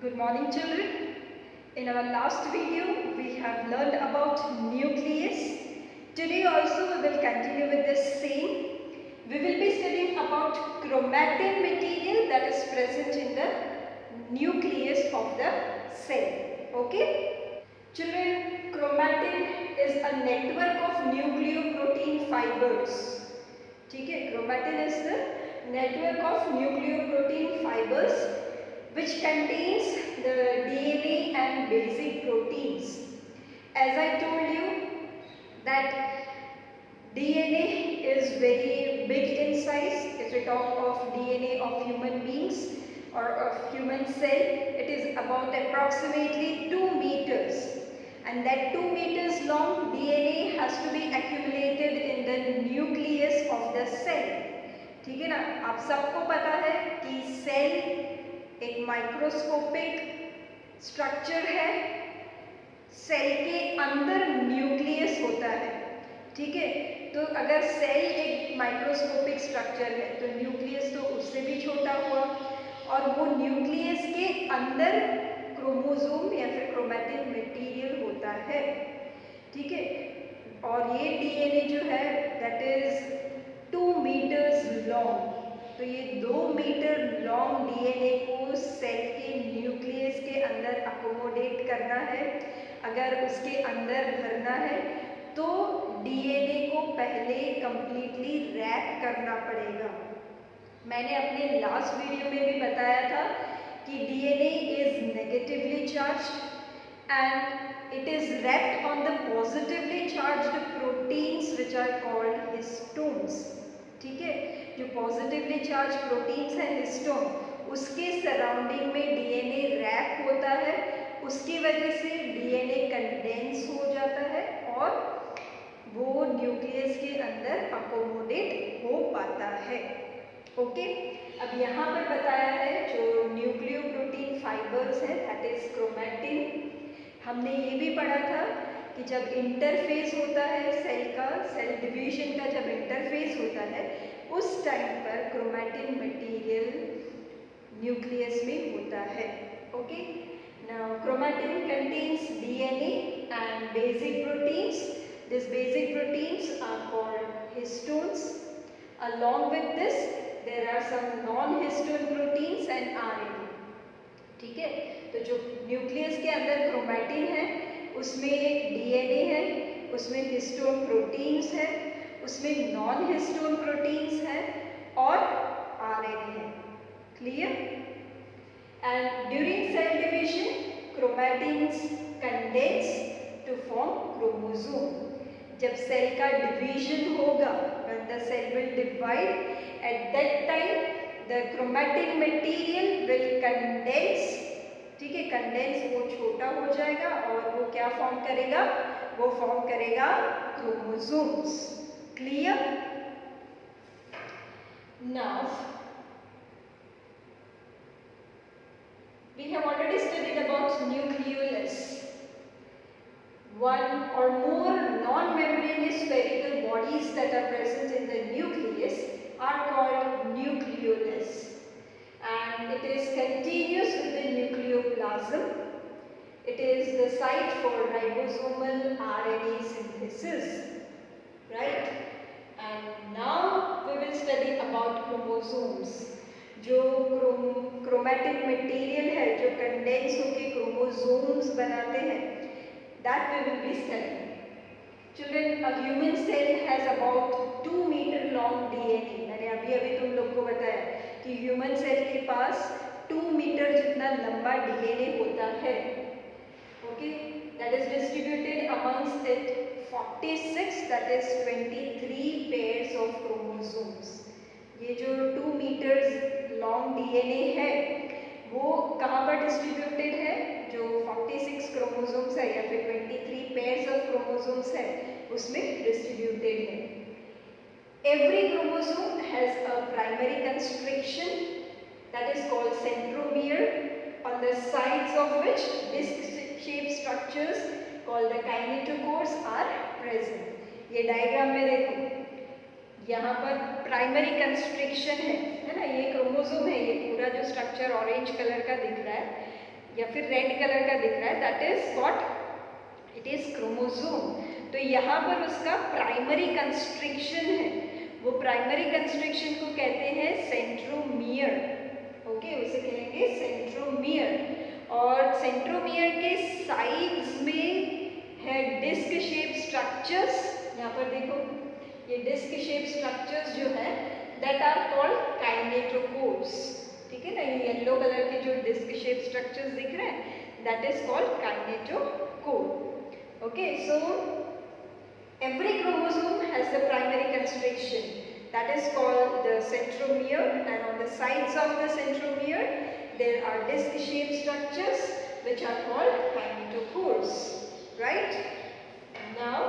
Good morning, children. In our last video, we have learned about nucleus. Today also we will continue with the same. We will be studying about chromatin material that is present in the nucleus of the cell. Okay? Children, chromatin is a network of nucleoprotein fibers. ठीक है? Chromatin is the network of nucleoprotein fibers which contains the DNA and basic proteins. As I told you that DNA is very big in size. If we talk of DNA of human beings or of human cell, it is about approximately 2 meters. And that 2 meters long DNA has to be accumulated in the nucleus of the cell. ठीक है ना? आप सबको पता है कि cell एक microscopic structure है. सेल के अंदर न्यूक्लियस होता है. ठीक है, तो अगर सेल एक माइक्रोस्कोपिक स्ट्रक्चर है तो न्यूक्लियस तो उससे भी छोटा हुआ, और वो न्यूक्लियस के अंदर क्रोमोसोम या फिर क्रोमैटिन मटेरियल होता है. ठीक है, और ये डीएनए जो है दैट इज 2 मीटर्स लॉन्ग. तो ये 2 मीटर लॉन्ग डीएनए को सेल के न्यूक्लियस के अंदर अकोमोडेट करना है. अगर उसके अंदर भरना है तो डीएनए को पहले कंप्लीटली रैप करना पड़ेगा. मैंने अपने लास्ट वीडियो में भी बताया था कि DNA is negatively charged and it is wrapped on the positively charged proteins which are called histones. ठीक है, जो पॉजिटिवली चार्ज प्रोटीन्स हैं हिस्टोन, उसके सराउंडिंग में डीएनए रैप होता है. उसकी वजह से डीएनए कंडेंस हो जाता है और वो न्यूक्लियस के अंदर अकोमोडेट हो पाता है. ओके, अब यहाँ पर बताया है जो न्यूक्लियोप्रोटीन फाइबर्स है दैट इज क्रोमैटिन. हमने ये भी पढ़ा था कि जब इंटरफेस होता है सेल का, सेल डिवीजन का जब इंटरफेस होता है उस टाइम पर क्रोमैटिन मटेरियल न्यूक्लियस में होता है. Okay, now chromatin contains DNA and basic proteins. This basic proteins are called histones. along with this there are some non-histone proteins and RNA. ठीक है, तो जो न्यूक्लियस के अंदर क्रोमैटिन है उसमें डीएनए है, उसमें हिस्टोन प्रोटीन्स है, उसमें नॉन हिस्टोन प्रोटीन्स है और आरएनए है. Clear? And during cell division chromatins condense to form chromosome. जब सेल का डिवीजन होगा, when the cell will divide, at that time the chromatin material will condense. ठीक है, कंडेंस वो छोटा हो जाएगा और वो क्या फॉर्म करेगा? वो फॉर्म करेगा chromosomes. Clear? Now we have already studied about nucleolus. One or more non-membranous spherical bodies that are present in the nucleus are called nucleolus, and it is continuous with the nucleoplasm. It is the site for ribosomal RNA synthesis, right? And now we will study about chromosomes. जो chromatic material है जो condense होकर chromosomes बनाते हैं, that we will be studying. Children, a human cell has about 2 meter long DNA. मैंने अभी तुम लोग को बताया कि ह्यूमन सेल के पास 2 मीटर जितना लंबा डीएनए होता है. Okay, that is distributed amongst it 46, that is 23 pairs of chromosomes. ये जो 2 मीटर्स लॉन्ग डीएनए है वो कहाँ पर डिस्ट्रीब्यूटेड है? जो 46 क्रोमोसोम्स है या फिर 23 पेयर्स ऑफ क्रोमोसोम्स है उसमें डिस्ट्रीब्यूटेड है. Every chromosome has a primary constriction that is called centromere, on the sides of which disc shape structures called the kinetochores are present. ये डायग्राम में देखो, यहाँ पर प्राइमरी कंस्ट्रिक्शन है ना, ये क्रोमोसोम है, ये पूरा जो स्ट्रक्चर ऑरेंज कलर का दिख रहा है या फिर रेड कलर का दिख रहा है, that is what, it is chromosome. तो यहाँ पर उसका प्राइमरी कंस्ट्रिक्शन है, वो प्राइमरी कंस्ट्रिक्शन को कहते हैं सेंट्रोमियर। ओके, उसे कहेंगे सेंट्रोमियर। और सेंट्रोमियर के साइड्स में है डिस्क शेप स्ट्रक्चर्स। यहाँ पर देखो, ये डिस्क शेप स्ट्रक्चर्स जो है दैट आर कॉल्ड काइनेटोकोर्स। ठीक है ना, ये येलो कलर के जो डिस्क शेप स्ट्रक्चर्स दिख रहे हैं that is called kinetochore. Okay, so every chromosome has the primary constriction that is called the centromere, and on the sides of the centromere there are disc-shaped structures which are called kinetochores, right? Now,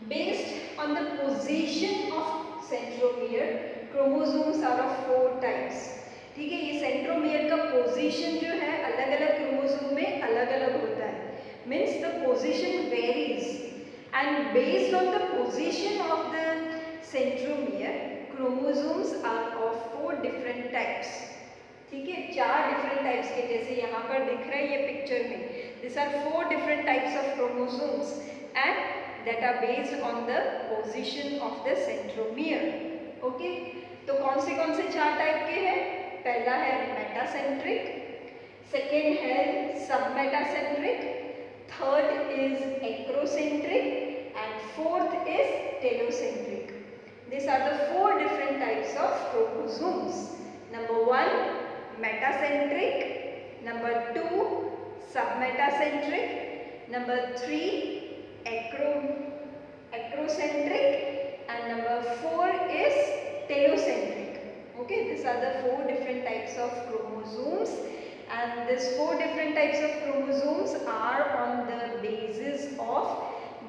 based on the position of centromere, chromosomes are of 4 types. ठीक है, ये centromere का position जो है अलग अलग chromosome में अलग अलग होता है, means the position varies, and based on the position of the centromere chromosomes are of 4 different types. ठीक है, 4 डिफरेंट टाइप्स के, जैसे यहाँ पर दिख रहा है ये पिक्चर में, this are 4 different types of chromosomes and that are based on the position of the centromere. Okay, तो कौन से 4 टाइप के हैं? पहला है मेटासेंट्रिक, सेकेंड है submetacentric, third is acrocentric and fourth is telocentric. These are the 4 different types of chromosomes. Number 1 metacentric, number 2 submetacentric, number 3 acrocentric, and number 4 is telocentric. Okay, these are the 4 different types of chromosomes, and these 4 different types of chromosomes are on the basis of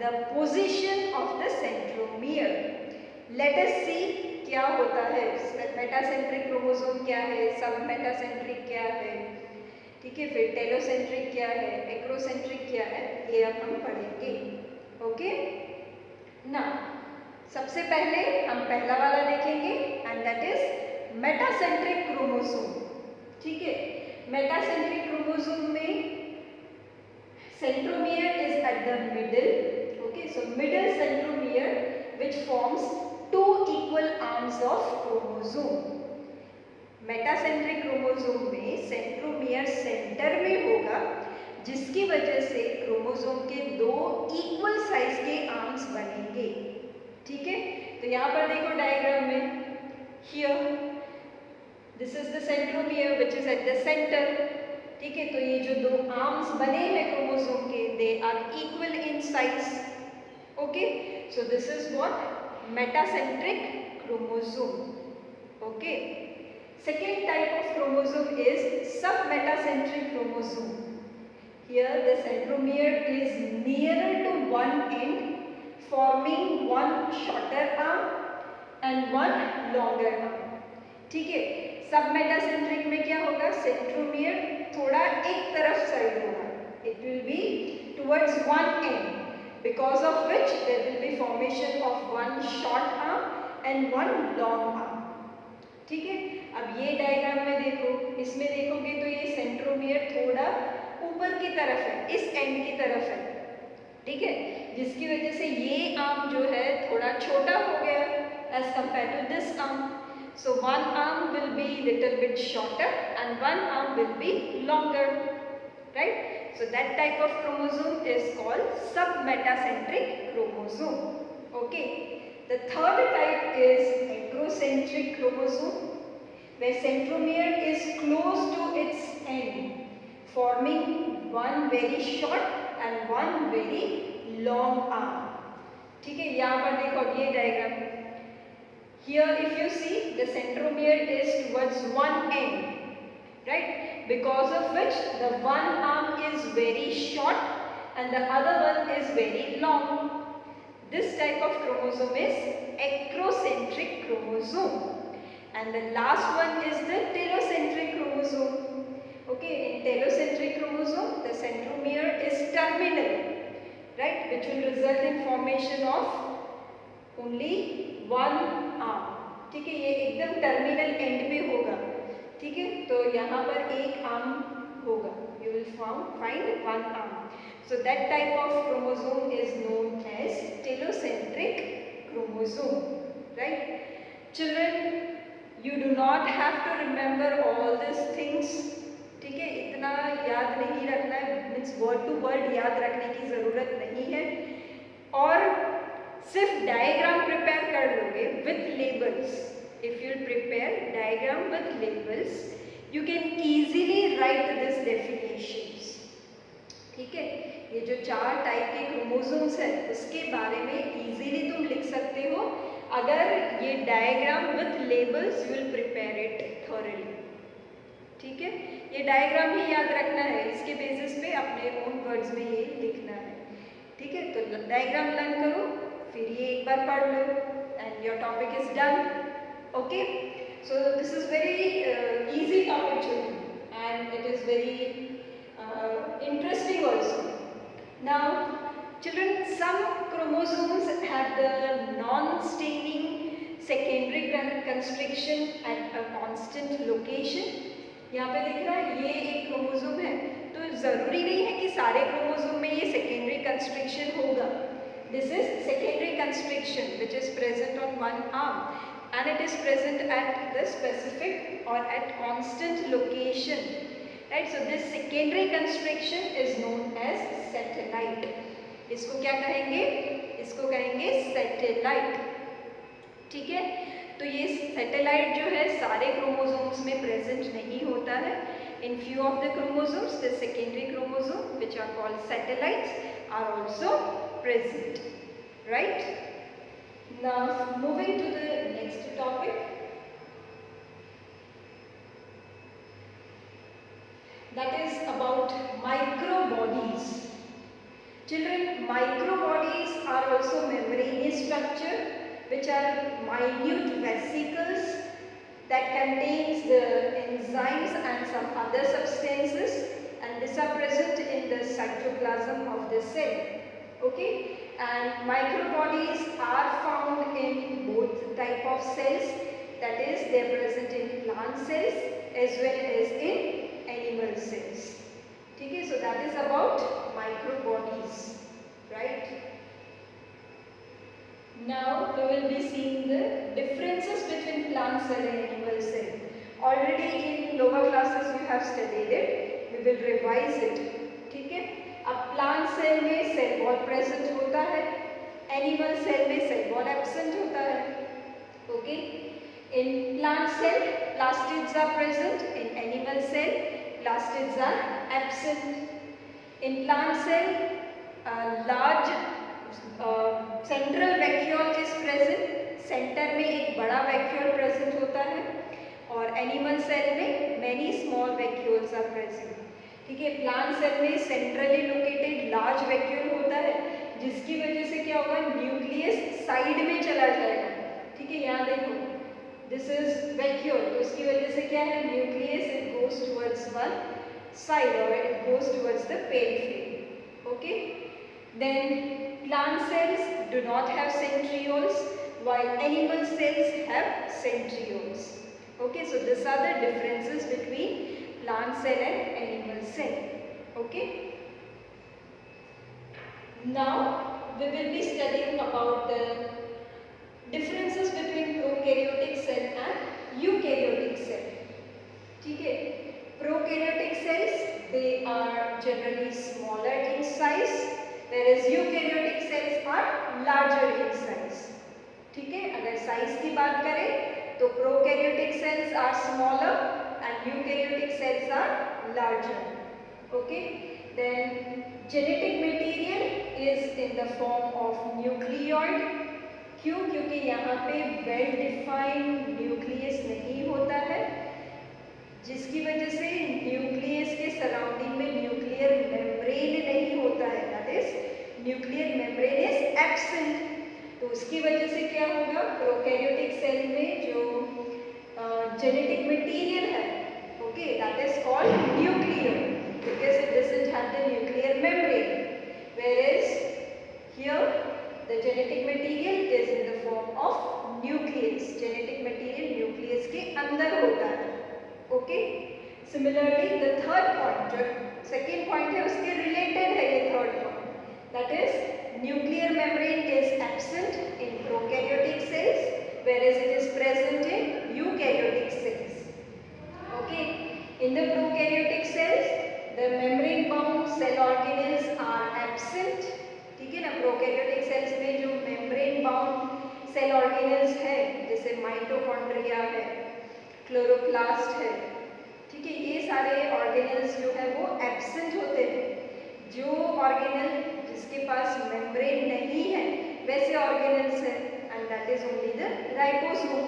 the position of the centromere. Let us see क्या होता है, metacentric chromosome क्या है, सब metacentric क्या है, ठीक है, फिर टेलोसेंट्रिक क्या है, एक्रोसेंट्रिक क्या है, ये अब हम पढ़ेंगे। ओके, ना सबसे पहले हम पहला वाला देखेंगे and that is metacentric chromosome. ठीक है, मेटासेंट्रिक क्रोमोसोम में centromere is at the middle. Okay, so middle centromere which forms 2 equal arms of chromosome. Metacentric chromosome में सेंट्रोमियर सेंटर में होगा, जिसकी वजह से क्रोमोसोम के 2 इक्वल साइज के आर्म्स बनेंगे। ठीक है, तो यहाँ पर देखो डायग्राम में, here this is the centromere which is at the centre. ठीक है, तो ये जो 2 आर्म्स बने हैं क्रोमोसोम के, they are equal in size. Okay, so this is what metacentric chromosome. Okay, second type of chromosome is submetacentric chromosome. Here the centromere is nearer to one end, forming one shorter arm and one longer arm. ठीक है, submetacentric में क्या होगा, centromere थोड़ा एक तरफ side होगा, it will be towards one end, because of which there will be formation of one short arm and one long arm. ठीक है, अब ये डायग्राम में देखो, इसमें देखोगे तो ये सेंट्रोमियर थोड़ा ऊपर की तरफ है, इस एंड की तरफ है। ठीक है, जिसकी वजह से ये आर्म जो है थोड़ा छोटा हो गया as compare to this arm. So one arm will be little bit shorter and one arm will be longer, right? So that type of chromosome is called submetacentric chromosome. Okay, the third type is acrocentric chromosome, where centromere is close to its end, forming one very short and one very long arm. ठीक है, यहाँ पर देखो ये diagram, here if you see the centromere is towards one end, right? Because of which the one arm is very short and the other one is very long. This type of chromosome is acrocentric chromosome. And the last one is the telocentric chromosome. Okay, in telocentric chromosome the centromere is terminal, right? Which will result in formation of only one arm. ठीक है, ये एकदम terminal and पे होगा। ठीक है, तो यहाँ पर एक आर्म होगा, you will find one arm. So that type of chromosome is known as telocentric chromosome, right? Children, you do not have to remember all these things. ठीक है, इतना याद नहीं रखना है, मीन्स वर्ड टू वर्ड याद रखने की ज़रूरत नहीं है, और सिर्फ डायग्राम प्रिपेयर कर लोगे with labels. If you prepare diagram with labels you can easily right this definitions. ठीक है, ये जो 4 टाइप के क्रोमोसोम्स है उसके बारे में इजीली तुम लिख सकते हो अगर ये diagram with labels you will prepare it thoroughly. ठीक है, ये डायग्राम ही याद रखना है, इसके बेसिस पे अपने ओन वर्ड्स में ये लिखना है. ठीक है, तो डायग्राम लर्न करो, फिर ये एक बार पढ़ लो and your topic is done. Okay, so this is very easy topic children and it is very interesting also. Now children, some chromosomes have the non-staining secondary constriction at a constant location. यहाँ पे दिख रहा है ये एक chromosome है, तो ज़रूरी नहीं है कि सारे क्रोमोसोम में ये सेकेंडरी कंस्ट्रिक्शन होगा. This is secondary constriction which is present on one arm and it is present at the specific और at constant location. Right, so this secondary constriction is known as satellite. इसको क्या कहेंगे? इसको कहेंगे satellite. ठीक है, तो ये सैटेलाइट जो है सारे क्रोमोसोम्स में प्रेजेंट नहीं होता है. In few of the chromosomes the secondary chromosome which are called satellites are also present. Right, now moving to the next topic, that is about microbodies. Children, microbodies are also membranous structure which are minute vesicles that contains the enzymes and some other substances, and these are present in the cytoplasm of the cell. Okay, and microbodies are found in both type of cells, that is they are present in plant cells as well as in animal cells. ठीक है, so that is about microbodies, right? Now we will be seeing the differences between plant cell and animal cell. Already in lower classes you have studied it. We will revise it. ठीक है, अब plant cell में cell wall present होता है, animal cell में cell wall absent होता है. Okay, in plant cell plastids are present, in animal cell plastids are absent. In plant cell large central vacuole is present, centre में एक बड़ा vacuole present होता है, और एनिमल सेल में many small vacuoles are present. ठीक है, plant cell में सेंट्रली लोकेटेड लार्ज वैक्यूल होता है, जिसकी वजह से क्या होगा, न्यूक्लियस साइड में चला जाएगा. ठीक है, यहाँ देखो दिस इज वैक्यूल, तो इसकी वजह से क्या है, nucleus it goes towards one side और it goes towards the periphery. Okay, then plant cells do not have centrioles while animal cells have centrioles. Okay, so these are the differences between plant cell and animal cell. Okay, now we will be studying about the differences between prokaryotic cell and eukaryotic cell. ठीक है, prokaryotic cells they are generally smaller in size, whereas eukaryotic cells are larger in size. ठीक है, अगर size की बात करें तो prokaryotic cells are smaller and eukaryotic cells are larger. Okay, then genetic material is in the form of nucleoid. क्यों? क्योंकि यहाँ पे well defined nucleus नहीं होता है, जिसकी वजह से न्यूक्लियस के सराउंडिंग में न्यूक्लियर मेम्ब्रेन नहीं होता है, that is nuclear membrane is absent. तो उसकी वजह से क्या होगा, प्रोकैरियोटिक सेल में जो जेनेटिक मटेरियल है, okay, that is called nuclear because it doesn't have the nuclear membrane, whereas here the genetic material is in the form of nucleus. Genetic material nucleus के अंदर होता है. Okay, Similarly, the third point, जो second point है उसके related है ये third point, that is nuclear membrane is absent in prokaryotic cells whereas it is present in eukaryotic cells. Okay, in the prokaryotic cells the membrane bound cell organelles are absent. ठीक है ना, prokaryotic cells में जो membrane bound cell organelles है जैसे mitochondria है, chloroplast है, ठीक है, ये सारे ऑर्गेनल्स जो है वो एब्सेंट होते हैं। जो ऑर्गेनल जिसके पास मेम्ब्रेन नहीं है वैसे ऑर्गेनल्स है and that is only the ribosome.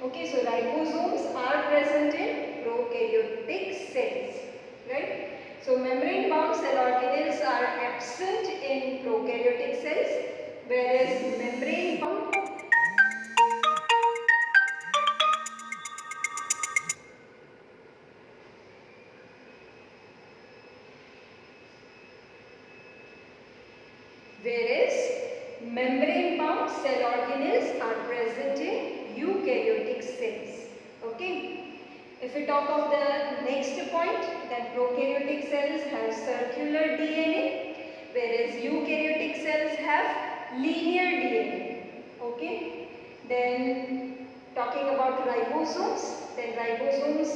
Okay, so ribosomes are present in prokaryotic cells, right? So membrane bound cell organelles are absent in prokaryotic cells whereas membrane bound cell organelles are present in eukaryotic cells. Okay, if we talk of the next point, that prokaryotic cells have circular DNA whereas eukaryotic cells have linear DNA. Okay, then talking about ribosomes, then ribosomes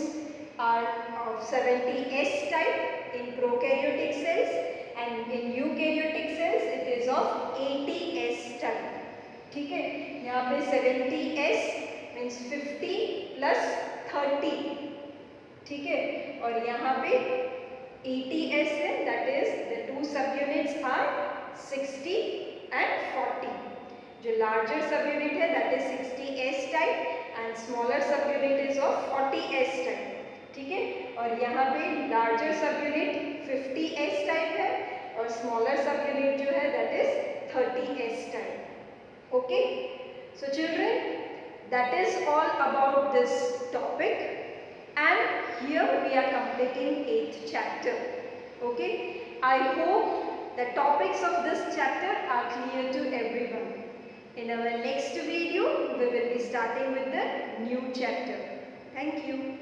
are of 70S type in prokaryotic cells and in eukaryotic cells it is of 80S type. ठीक है, यहाँ पे 70S means 50 plus 30, ठीक है, और यहाँ पे 80S है, दैट इज द टू सब यूनिट्स आर 60 एंड 40. जो लार्जर सब यूनिट है that is 60S type and smaller सब unit is of 40S type, ठीक है, और यहाँ पे लार्जर सब यूनिट 50S टाइप है और स्मॉलर सब यूनिट जो है that is 30S type. Okay, so children, that is all about this topic and here we are completing 8th chapter. Okay, I hope the topics of this chapter are clear to everyone. In our next video, we will be starting with the new chapter. Thank you.